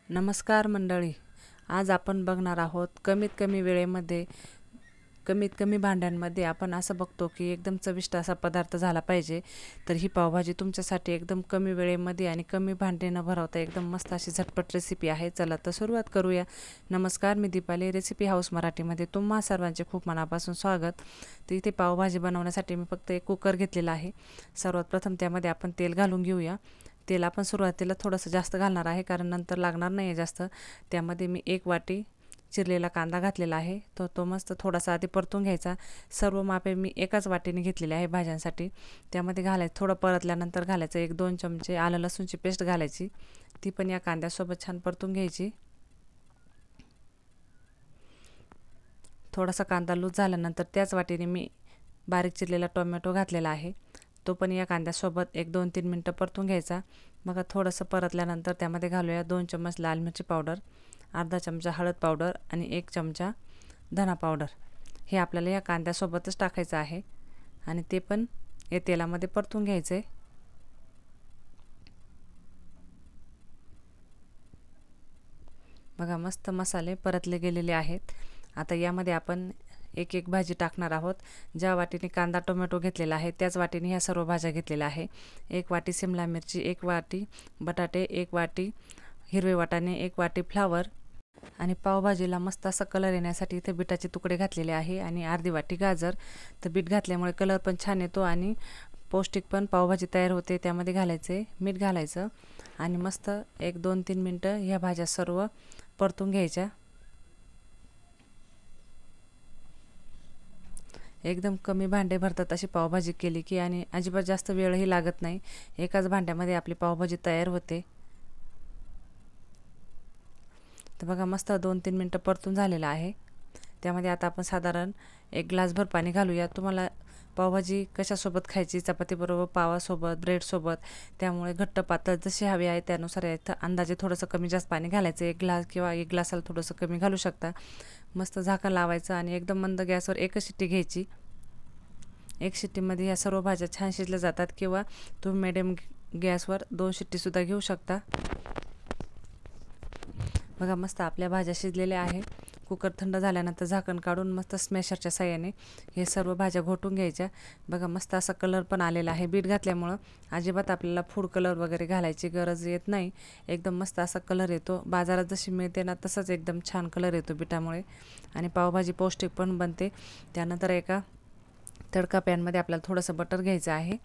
नमस्कार मंडळी, आज आपण बघणार आहोत कमीत कमी वेळेमध्ये कमीत कमी भांड्यांमध्ये आपण असं बघतो की एकदम चविष्ट असा पदार्थ झाला पाहिजे। तर ही पावभाजी तुमच्यासाठी एकदम कमी वेळेमध्ये आणि कमी भांडे न भरवता एकदम मस्त अशी झटपट रेसिपी आहे। चला तर सुरुवात करूया। नमस्कार, मी दीपाली, रेसिपी हाऊस मराठीमध्ये तुम्हा सर्वांचे खूप मनापासून स्वागत। तर इथे पावभाजी बनवण्यासाठी मी फक्त एक कुकर घेतलेला आहे। सर्वात प्रथम त्यामध्ये आपण तेल घालून घेऊया। तेल आपण सुरुवातीला थोडंसं जास्त घालणार आहे, कारण नंतर लागणार नाही आहे जास्त। त्यामध्ये मी 1 वाटी चिरलेला कांदा घातलेला आहे। तो मस्त थोडासा आधी परतून घ्यायचा। सर्व मापे मी एकाच वाटीने घेतलेले आहे भाज्यांसाठी। त्यामध्ये घालायचं, थोडं परतल्यानंतर घालायचं 1-2 चमचे आलं लसूणची पेस्ट घालायची। ती पण या कांद्यासोबत छान परतून घ्यायची। थोडासा कांदा लूज झाल्यानंतर त्याच वाटीने मी बारीक चिरलेला टोमॅटो घातलेला आहे। तो पण या कांद्यासोबत 1-2-3 मिनटं परतून घ्यायचा। बघा, थोडंसं परतल्यानंतर त्यामध्ये घालूया 2 चम्मच लाल मिरची पावडर, अर्धा चमचा हळद पावडर आणि 1 चमचा धना पावडर। हे आपल्याला या कांद्यासोबतच टाकायचं आहे आणि ते पण या तेलामध्ये परतून घ्यायचे। बघा, मस्त मसाले परतले गेलेले आहेत। आता यामध्ये आपण एक एक भाजी टाकणार आहोत। ज्या वाटीने कांदा टोमॅटो घेतलेला आहे त्याच वाटीने ह्या सर्व भाज्या घेतलेल्या आहे। 1 वाटी शिमला मिरची, 1 वाटी बटाटे, 1 वाटी हिरवे वाटाणे, 1 वाटी फ्लावर आणि पावभाजीला मस्त असा कलर येण्यासाठी इथे बीटाचे तुकडे घातलेले आहे आणि अर्धी वाटी गाजर। तर बीट घातल्यामुळे कलर पण छान येतो आणि पौष्टिक पण पावभाजी तयार होते। त्यामध्ये घालायचे मीठ घालायचं आणि मस्त 1-2-3 मिनटं ह्या भाज्या सर्व परतून घ्यायच्या। एकदम कमी भांडे भरतात अशी पावभाजी केली की आणि अजिबात जास्त वेळही लागत नाही। एकाच भांड्यामध्ये आपली पावभाजी तयार होते। तर बघा, मस्त 2-3 मिनटं परतून झालेलं आहे। त्यामध्ये आता आपण साधारण 1 ग्लासभर पाणी घालूया। तुम्हाला पावभाजी कशासोबत खायची, चपातीबरोबर, पावासोबत, ब्रेडसोबत, त्यामुळे घट्ट पातळ जशी हवी आहे त्यानुसार इथं अंदाजे थोडंसं कमी जास्त पाणी घालायचं। 1 ग्लास किंवा 1 ग्लासाला थोडंसं कमी घालू शकता। मस्त झाकण लावायचं आणि एकदम मंद गॅसवर 1च शिट्टी घ्यायची। 1 शिट्टीमध्ये ह्या सर्व भाज्या छान शिजल्या जातात, किंवा तुम्ही मिडियम गॅसवर 2 शिट्टीसुद्धा घेऊ शकता। बघा, मस्त आपल्या भाज्या शिजलेल्या आहे। कुकर थंड झाल्यानंतर झाकण काढून मस्त स्मॅशरच्या साहाय्याने हे सर्व भाज्या घोटून घ्यायच्या। बघा, मस्त असा कलर पण आलेला आहे। बीट घातल्यामुळं अजिबात आपल्याला फूड कलर वगैरे घालायची गरज येत नाही। एकदम मस्त असा कलर येतो। बाजारात जशी मिळते ना तसंच एकदम छान कलर येतो बीटामुळे आणि पावभाजी पौष्टिक पण बनते। त्यानंतर एका तडका पॅनमध्ये आपल्याला थोडंसं बटर घ्यायचं आहे।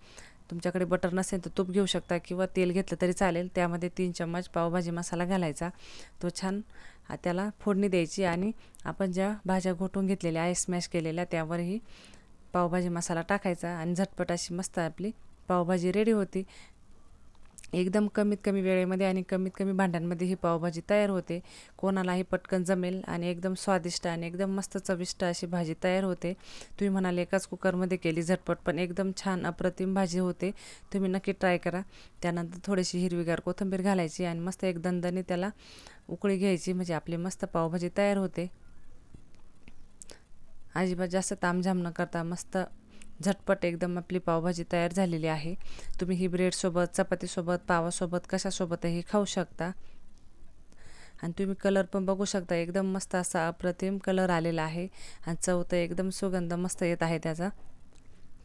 तुमच्याकडे बटर नसेल तर तूप घेऊ शकता किंवा तेल घेतलं तरी चालेल। त्यामध्ये 3 चम्मच पावभाजी मसाला घालायचा। तो छान त्याला फोडणी द्यायची आणि आपण ज्या भाज्या घोटून घेतलेल्या आहे स्मॅश केलेल्या त्यावरही पावभाजी मसाला टाकायचा आणि झटपट अशी मस्त आपली पावभाजी रेडी होती। एकदम कमीत कमी वेळेमध्ये आणि कमीत कमी भांड्यांमध्ये ही पावभाजी तयार होते। कोणालाही पटकन जमेल आणि एकदम स्वादिष्ट आणि एकदम मस्त चविष्ट अशी भाजी तयार होते। तुम्ही म्हणाल एकाच कुकरमध्ये केली झटपट, पण एकदम छान अप्रतिम भाजी होते। तुम्ही नक्की ट्राय करा। त्यानंतर थोडीशी हिरवीगार कोथिंबीर घालायची आणि मस्त एक दणदणीत त्याला उकळी घ्यायची, म्हणजे आपली मस्त पावभाजी तयार होते। अजिबात जास्त तामझाम न करता मस्त झटपट एकदम आपली पावभाजी तयार झालेली आहे। तुम्ही ही ब्रेडसोबत, चपातीसोबत, पावासोबत कशासोबतही खाऊ शकता। आणि तुम्ही कलर पण बघू शकता, एकदम मस्त असा अप्रतिम कलर आलेला आहे आणि चव तर एकदम सुगंध मस्त येत आहे त्याचा।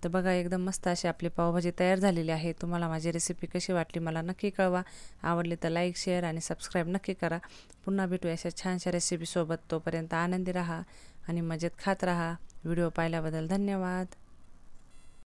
तर बघा, एकदम मस्त अशी आपली पावभाजी तयार झालेली आहे। तुम्हाला माझी रेसिपी कशी वाटली मला नक्की कळवा। आवडली तर लाईक, शेअर आणि सबस्क्राईब नक्की करा। पुन्हा भेटू अशा छानशा रेसिपीसोबत। तोपर्यंत आनंदी राहा आणि मजेत खात राहा। व्हिडिओ पाहिल्याबद्दल धन्यवाद।